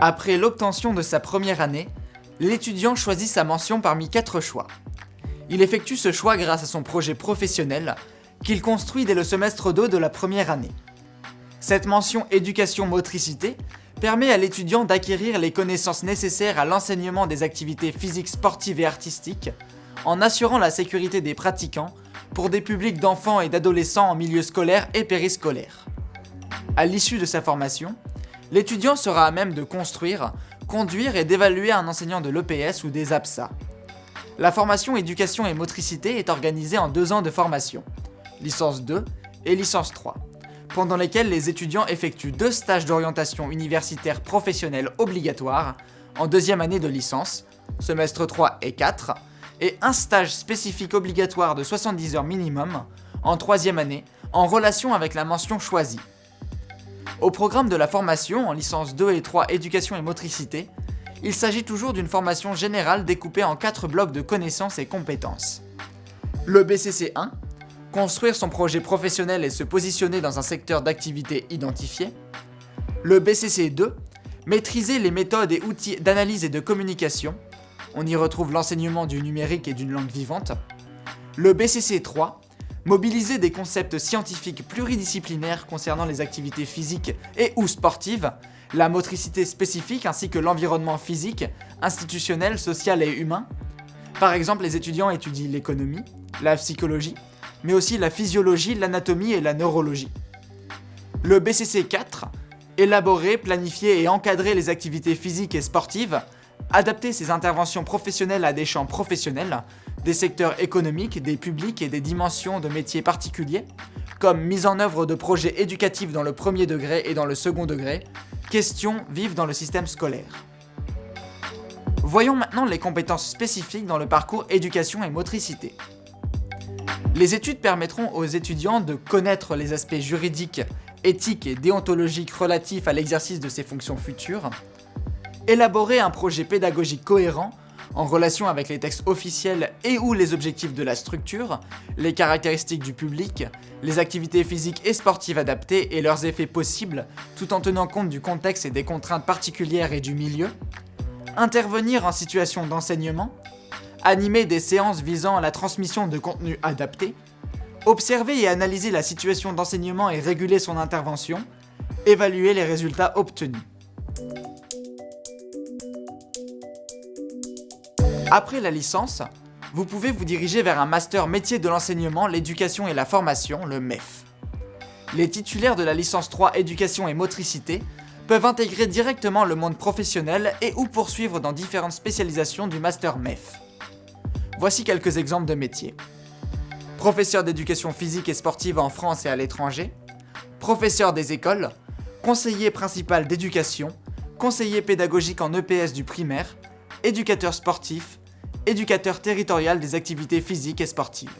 Après l'obtention de sa première année, l'étudiant choisit sa mention parmi 4 choix. Il effectue ce choix grâce à son projet professionnel qu'il construit dès le semestre 2 de la première année. Cette mention éducation motricité permet à l'étudiant d'acquérir les connaissances nécessaires à l'enseignement des activités physiques, sportives et artistiques, en assurant la sécurité des pratiquants pour des publics d'enfants et d'adolescents en milieu scolaire et périscolaire. À l'issue de sa formation, l'étudiant sera à même de construire, conduire et d'évaluer un enseignant de l'EPS ou des APSA. La formation éducation et motricité est organisée en 2 ans de formation, licence 2 et licence 3, pendant lesquels les étudiants effectuent 2 stages d'orientation universitaire professionnelle obligatoires en 2e année de licence, semestre 3 et 4, et un stage spécifique obligatoire de 70 heures minimum en 3e année en relation avec la mention choisie. Au programme de la formation en licence 2 et 3 éducation et motricité, il s'agit toujours d'une formation générale découpée en 4 blocs de connaissances et compétences. Le BCC 1, construire son projet professionnel et se positionner dans un secteur d'activité identifié. Le BCC 2, maîtriser les méthodes et outils d'analyse et de communication. On y retrouve l'enseignement du numérique et d'une langue vivante. Le BCC 3, mobiliser des concepts scientifiques pluridisciplinaires concernant les activités physiques et ou sportives, la motricité spécifique ainsi que l'environnement physique, institutionnel, social et humain. Par exemple, les étudiants étudient l'économie, la psychologie, mais aussi la physiologie, l'anatomie et la neurologie. Le BCC 4, élaborer, planifier et encadrer les activités physiques et sportives, adapter ses interventions professionnelles à des champs professionnels, des secteurs économiques, des publics et des dimensions de métiers particuliers, comme mise en œuvre de projets éducatifs dans le 1er degré et dans le 2nd degré, questions vives dans le système scolaire. Voyons maintenant les compétences spécifiques dans le parcours éducation et motricité. Les études permettront aux étudiants de connaître les aspects juridiques, éthiques et déontologiques relatifs à l'exercice de ces fonctions futures, élaborer un projet pédagogique cohérent en relation avec les textes officiels et ou les objectifs de la structure, les caractéristiques du public, les activités physiques et sportives adaptées et leurs effets possibles, tout en tenant compte du contexte et des contraintes particulières et du milieu, intervenir en situation d'enseignement, animer des séances visant à la transmission de contenus adaptés, observer et analyser la situation d'enseignement et réguler son intervention, évaluer les résultats obtenus. Après la licence, vous pouvez vous diriger vers un master métier de l'enseignement, l'éducation et la formation, le MEF. Les titulaires de la licence 3 éducation et motricité peuvent intégrer directement le monde professionnel et ou poursuivre dans différentes spécialisations du master MEF. Voici quelques exemples de métiers. Professeur d'éducation physique et sportive en France et à l'étranger, professeur des écoles, conseiller principal d'éducation, conseiller pédagogique en EPS du primaire, éducateur sportif, éducateur territorial des activités physiques et sportives.